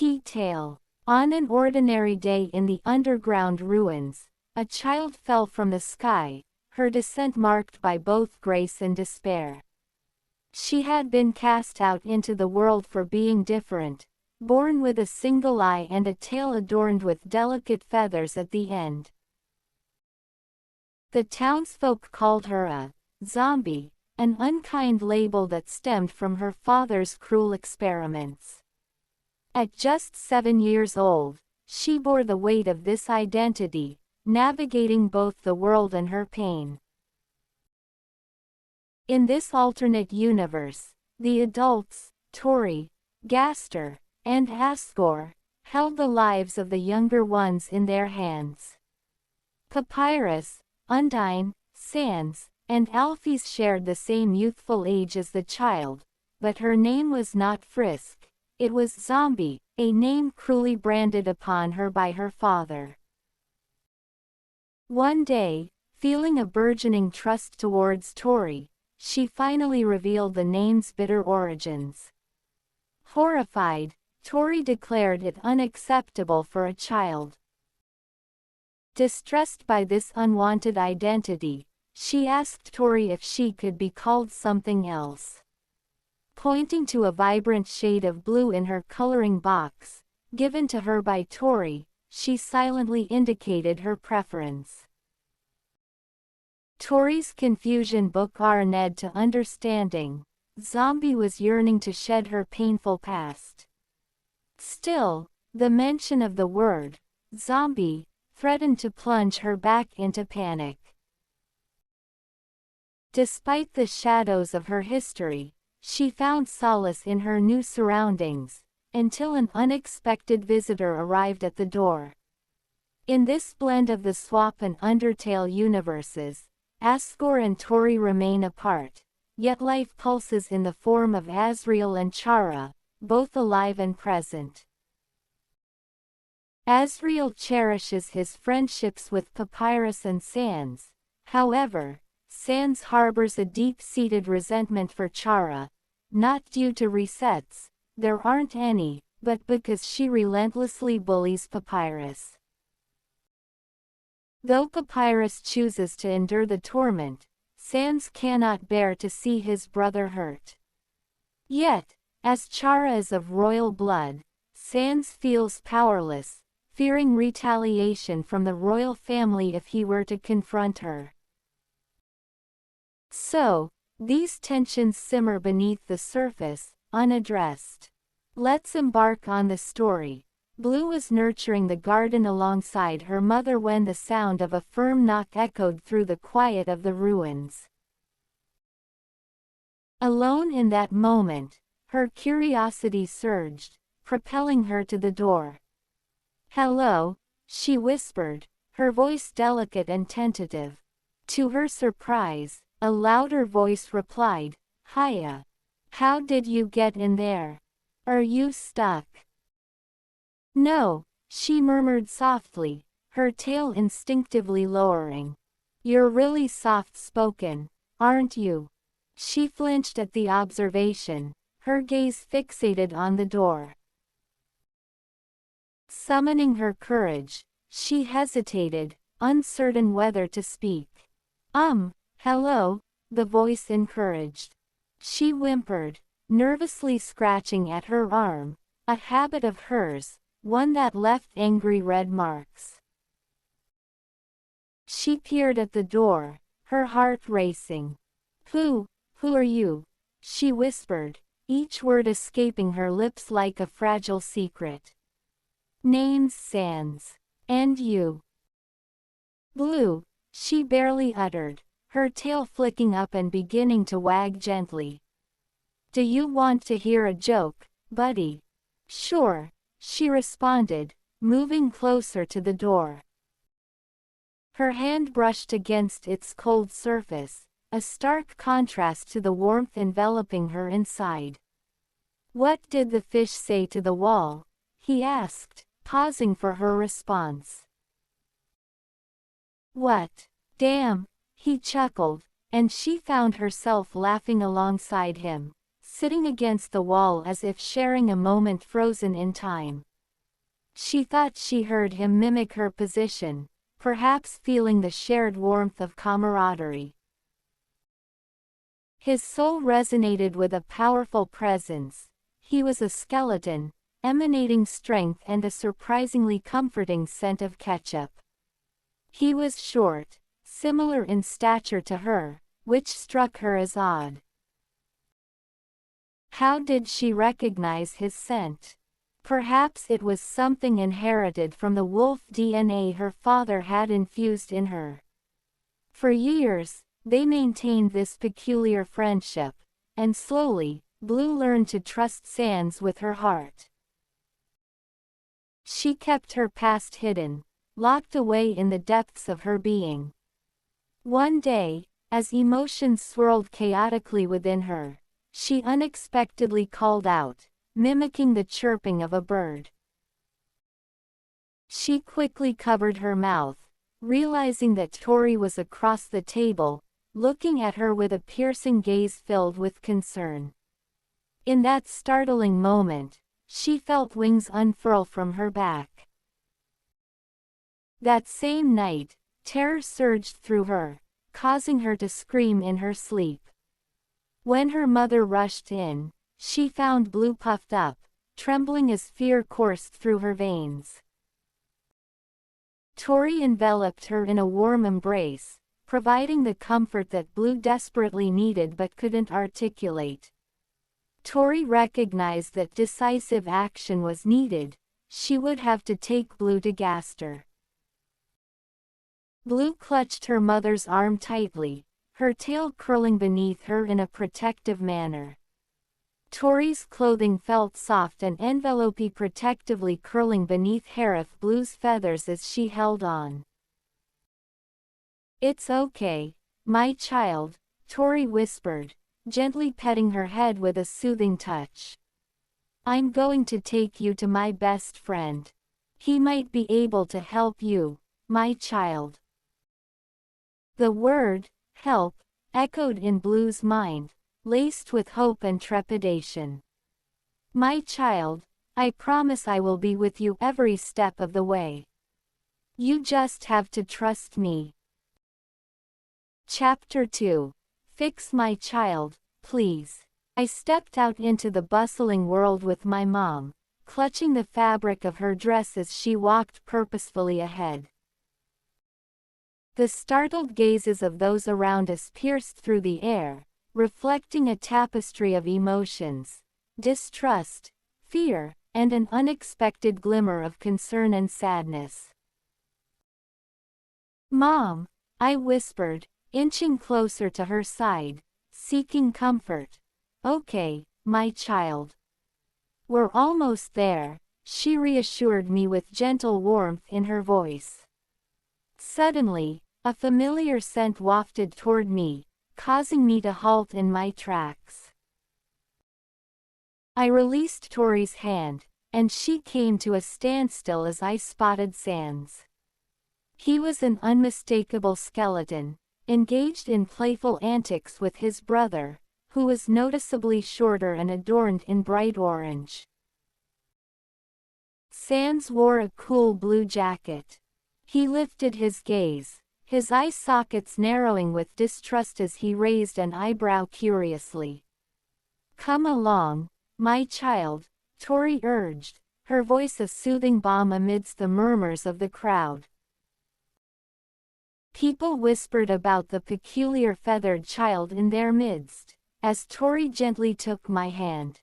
Tea Tale. On an ordinary day in the underground ruins, a child fell from the sky, her descent marked by both grace and despair. She had been cast out into the world for being different, born with a single eye and a tail adorned with delicate feathers at the end. The townsfolk called her a zombie, an unkind label that stemmed from her father's cruel experiments. At just 7 years old, she bore the weight of this identity, navigating both the world and her pain. In this alternate universe, the adults, Tori, Gaster, and Asgore, held the lives of the younger ones in their hands. Papyrus, Undine, Sans, and Alphys shared the same youthful age as the child, but her name was not Frisk, it was Zombie, a name cruelly branded upon her by her father. One day, feeling a burgeoning trust towards Tori, she finally revealed the name's bitter origins. Horrified, Tori declared it unacceptable for a child. Distressed by this unwanted identity, she asked Tori if she could be called something else. Pointing to a vibrant shade of blue in her coloring box, given to her by Tori, she silently indicated her preference. Tori's confusion book Ned to understanding. Zombie was yearning to shed her painful past. Still, the mention of the word, zombie, threatened to plunge her back into panic. Despite the shadows of her history, she found solace in her new surroundings, until an unexpected visitor arrived at the door. In this blend of the Swap and Undertale universes, Asgore and Tori remain apart, yet life pulses in the form of Asriel and Chara, both alive and present. Asriel cherishes his friendships with Papyrus and Sans. However, Sans harbors a deep-seated resentment for Chara, not due to resets, there aren't any, but because she relentlessly bullies Papyrus. Though Papyrus chooses to endure the torment, Sans cannot bear to see his brother hurt. Yet, as Chara is of royal blood, Sans feels powerless, fearing retaliation from the royal family if he were to confront her. So, these tensions simmer beneath the surface, unaddressed. Let's embark on the story. Blue was nurturing the garden alongside her mother when the sound of a firm knock echoed through the quiet of the ruins. Alone in that moment, her curiosity surged, propelling her to the door. "Hello," she whispered, her voice delicate and tentative. To her surprise, a louder voice replied, "Hiya. How did you get in there? Are you stuck?" "No," she murmured softly, her tail instinctively lowering. "You're really soft-spoken, aren't you?" She flinched at the observation, her gaze fixated on the door. Summoning her courage, she hesitated, uncertain whether to speak. Hello," the voice encouraged. She whimpered, nervously scratching at her arm, a habit of hers, one that left angry red marks. She peered at the door, her heart racing. Who are you?" she whispered, each word escaping her lips like a fragile secret. "Name's Sans. And you?" "Blue," she barely uttered, her tail flicking up and beginning to wag gently. "Do you want to hear a joke, buddy?" "Sure," she responded, moving closer to the door. Her hand brushed against its cold surface, a stark contrast to the warmth enveloping her inside. "What did the fish say to the wall?" he asked, pausing for her response. "What? Damn," he chuckled, and she found herself laughing alongside him, sitting against the wall as if sharing a moment frozen in time. She thought she heard him mimic her position, perhaps feeling the shared warmth of camaraderie. His soul resonated with a powerful presence. He was a skeleton, emanating strength and a surprisingly comforting scent of ketchup. He was short, similar in stature to her, which struck her as odd. How did she recognize his scent? Perhaps it was something inherited from the wolf DNA her father had infused in her. For years, they maintained this peculiar friendship, and slowly, Blue learned to trust Sans with her heart. She kept her past hidden, locked away in the depths of her being. One day, as emotions swirled chaotically within her, she unexpectedly called out, mimicking the chirping of a bird. She quickly covered her mouth, realizing that Tori was across the table, looking at her with a piercing gaze filled with concern. In that startling moment, she felt wings unfurl from her back. That same night, terror surged through her, causing her to scream in her sleep. When her mother rushed in, she found Blue puffed up, trembling as fear coursed through her veins. Tori enveloped her in a warm embrace, providing the comfort that Blue desperately needed but couldn't articulate. Tori recognized that decisive action was needed. She would have to take Blue to Gaster. Blue clutched her mother's arm tightly, her tail curling beneath her in a protective manner. Tori's clothing felt soft and envelopey, protectively curling beneath hair of Blue's feathers as she held on. "It's okay, my child," Tori whispered, gently petting her head with a soothing touch. "I'm going to take you to my best friend. He might be able to help you, my child." The word, help, echoed in Blue's mind, laced with hope and trepidation. "My child, I promise I will be with you every step of the way. You just have to trust me." Chapter 2. Fix my child, please. I stepped out into the bustling world with my mom, clutching the fabric of her dress as she walked purposefully ahead. The startled gazes of those around us pierced through the air, reflecting a tapestry of emotions: distrust, fear, and an unexpected glimmer of concern and sadness. "Mom," I whispered, inching closer to her side, seeking comfort. "Okay, my child. We're almost there," she reassured me with gentle warmth in her voice. Suddenly, a familiar scent wafted toward me, causing me to halt in my tracks. I released Tori's hand, and she came to a standstill as I spotted Sans. He was an unmistakable skeleton, engaged in playful antics with his brother, who was noticeably shorter and adorned in bright orange. Sans wore a cool blue jacket. He lifted his gaze, his eye sockets narrowing with distrust as he raised an eyebrow curiously. "Come along, my child," Tori urged, her voice a soothing balm amidst the murmurs of the crowd. People whispered about the peculiar feathered child in their midst, as Tori gently took my hand.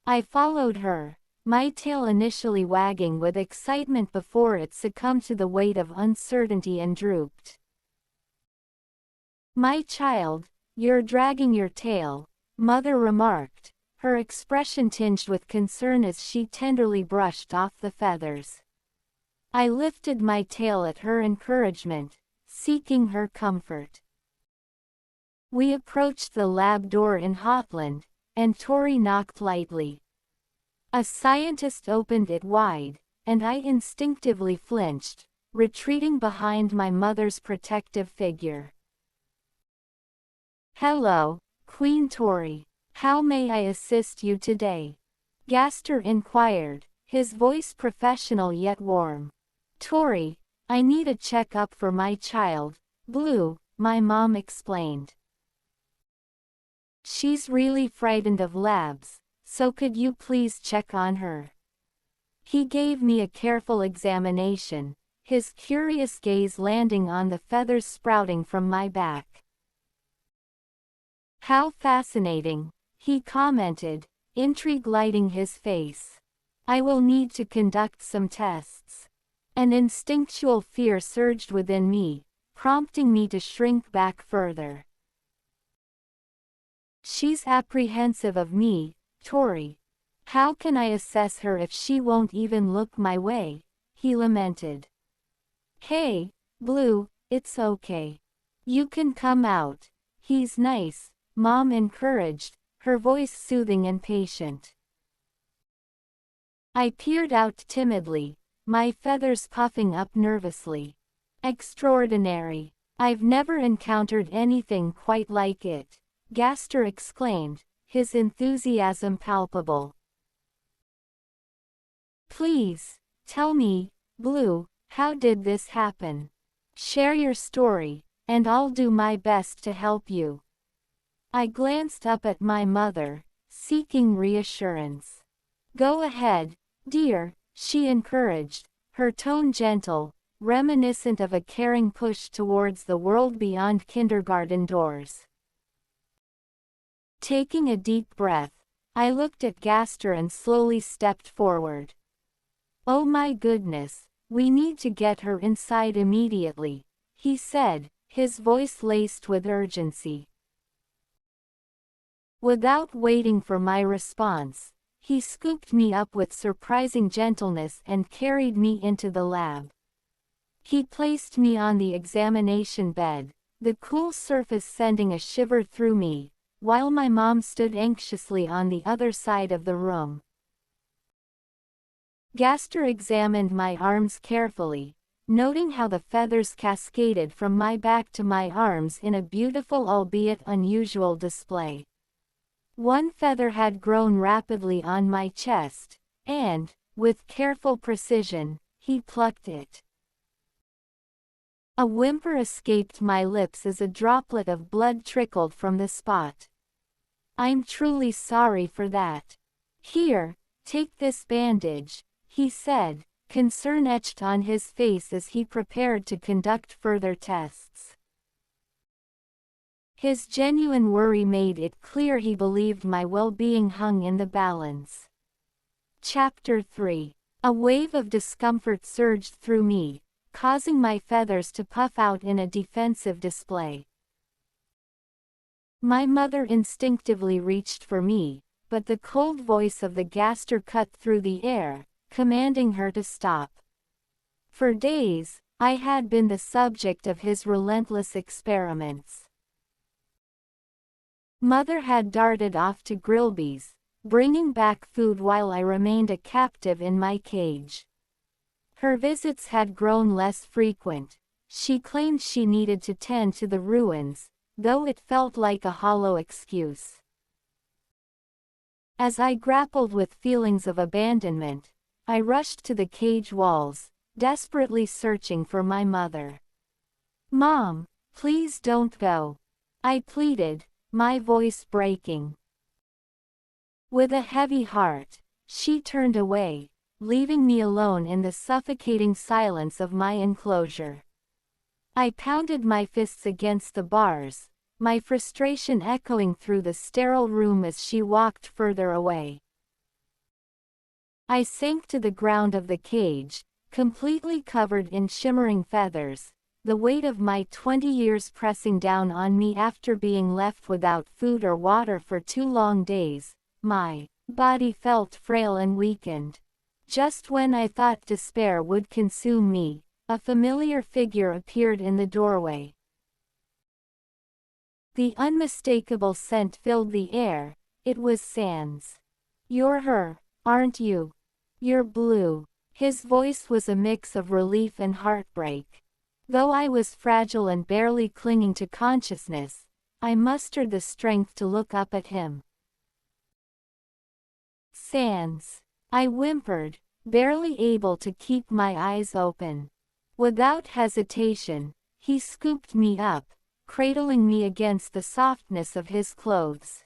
I followed her, my tail initially wagging with excitement before it succumbed to the weight of uncertainty and drooped. "My child, you're dragging your tail," Mother remarked, her expression tinged with concern as she tenderly brushed off the feathers. I lifted my tail at her encouragement, seeking her comfort. We approached the lab door in Hotland, and Tori knocked lightly. A scientist opened it wide, and I instinctively flinched, retreating behind my mother's protective figure. "Hello, Queen Tori. How may I assist you today?" Gaster inquired, his voice professional yet warm. "Tori, I need a checkup for my child, Blue," my mom explained. "She's really frightened of labs, so could you please check on her?" He gave me a careful examination, his curious gaze landing on the feathers sprouting from my back. "How fascinating," he commented, intrigue lighting his face. "I will need to conduct some tests." An instinctual fear surged within me, prompting me to shrink back further. "She's apprehensive of me, Tori. How can I assess her if she won't even look my way?" he lamented. "Hey, Blue, it's okay. You can come out. He's nice," Mom encouraged, her voice soothing and patient. I peered out timidly, my feathers puffing up nervously. "Extraordinary. I've never encountered anything quite like it," Gaster exclaimed, his enthusiasm palpable. "Please, tell me, Blue, how did this happen? Share your story, and I'll do my best to help you." I glanced up at my mother, seeking reassurance. "Go ahead, dear," she encouraged, her tone gentle, reminiscent of a caring push towards the world beyond kindergarten doors. Taking a deep breath, I looked at Gaster and slowly stepped forward. "Oh my goodness, we need to get her inside immediately," he said, his voice laced with urgency. Without waiting for my response, he scooped me up with surprising gentleness and carried me into the lab. He placed me on the examination bed, the cool surface sending a shiver through me, while my mom stood anxiously on the other side of the room. Gaster examined my arms carefully, noting how the feathers cascaded from my back to my arms in a beautiful albeit unusual display. One feather had grown rapidly on my chest, and, with careful precision, he plucked it. A whimper escaped my lips as a droplet of blood trickled from the spot. "I'm truly sorry for that. Here, take this bandage," he said, concern etched on his face as he prepared to conduct further tests. His genuine worry made it clear he believed my well-being hung in the balance. Chapter 3. A wave of discomfort surged through me, causing my feathers to puff out in a defensive display. My mother instinctively reached for me, but the cold voice of the Gaster cut through the air, commanding her to stop. For days, I had been the subject of his relentless experiments. Mother had darted off to Grillby's, bringing back food while I remained a captive in my cage. Her visits had grown less frequent. She claimed she needed to tend to the ruins, though it felt like a hollow excuse. As I grappled with feelings of abandonment, I rushed to the cage walls, desperately searching for my mother. "Mom, please don't go," I pleaded, my voice breaking. With a heavy heart, she turned away, leaving me alone in the suffocating silence of my enclosure. I pounded my fists against the bars, my frustration echoing through the sterile room as she walked further away. I sank to the ground of the cage, completely covered in shimmering feathers, the weight of my 20 years pressing down on me after being left without food or water for 2 long days. My body felt frail and weakened. Just when I thought despair would consume me, a familiar figure appeared in the doorway. The unmistakable scent filled the air. It was Sans. "You're her, aren't you? You're Blue." His voice was a mix of relief and heartbreak. Though I was fragile and barely clinging to consciousness, I mustered the strength to look up at him. "Sans," I whimpered, barely able to keep my eyes open. Without hesitation, he scooped me up, cradling me against the softness of his clothes.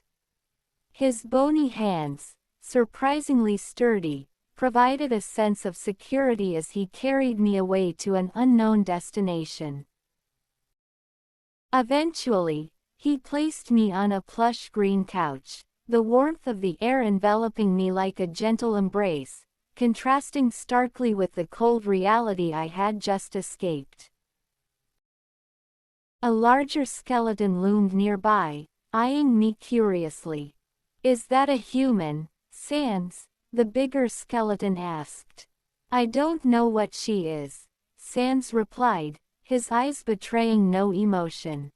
His bony hands, surprisingly sturdy, provided a sense of security as he carried me away to an unknown destination. Eventually, he placed me on a plush green couch, the warmth of the air enveloping me like a gentle embrace, contrasting starkly with the cold reality I had just escaped. A larger skeleton loomed nearby, eyeing me curiously. "Is that a human, Sans?" the bigger skeleton asked. "I don't know what she is," Sans replied, his eyes betraying no emotion.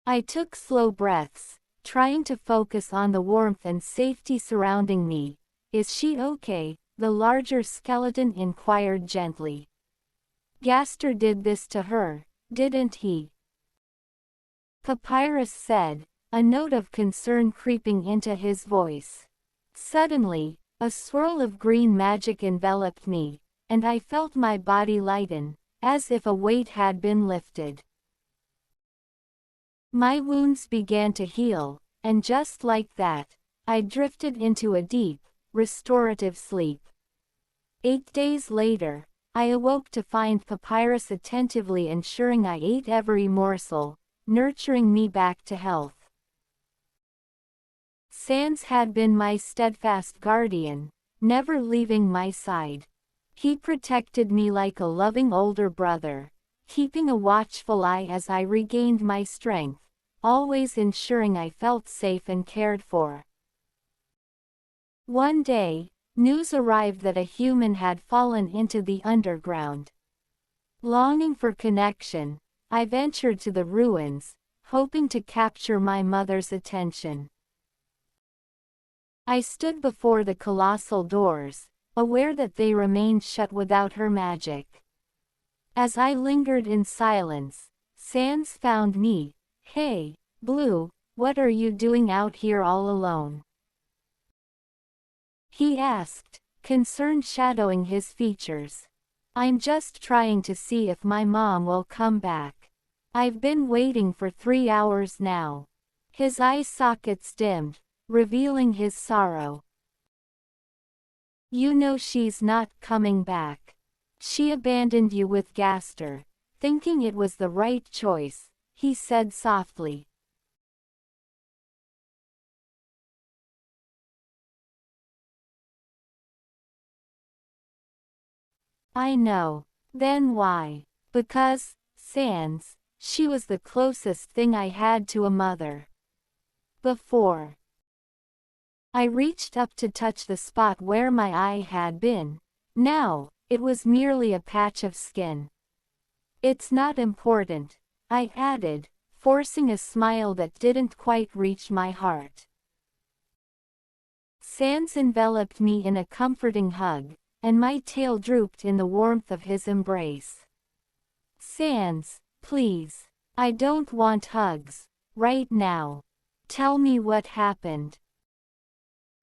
I took slow breaths, trying to focus on the warmth and safety surrounding me. "Is she okay?" the larger skeleton inquired gently. "Gaster did this to her, didn't he?" Papyrus said, a note of concern creeping into his voice. Suddenly, a swirl of green magic enveloped me, and I felt my body lighten, as if a weight had been lifted. My wounds began to heal, and just like that, I drifted into a deep, restorative sleep. 8 days later, I awoke to find Papyrus attentively ensuring I ate every morsel, nurturing me back to health. Sans had been my steadfast guardian, never leaving my side. He protected me like a loving older brother, keeping a watchful eye as I regained my strength, always ensuring I felt safe and cared for. One day, news arrived that a human had fallen into the underground. Longing for connection, I ventured to the ruins, hoping to capture my mother's attention. I stood before the colossal doors, aware that they remained shut without her magic. As I lingered in silence, Sans found me. "Hey, Blue, what are you doing out here all alone?" he asked, concern shadowing his features. "I'm just trying to see if my mom will come back. I've been waiting for 3 hours now." His eye sockets dimmed, revealing his sorrow. "You know she's not coming back. She abandoned you with Gaster, thinking it was the right choice," he said softly. "I know. Then why?" "Because, Sans, she was the closest thing I had to a mother. Before." I reached up to touch the spot where my eye had been. Now, it was merely a patch of skin. "It's not important," I added, forcing a smile that didn't quite reach my heart. Sans enveloped me in a comforting hug, and my tail drooped in the warmth of his embrace. "Sans, please. I don't want hugs, right now. Tell me what happened."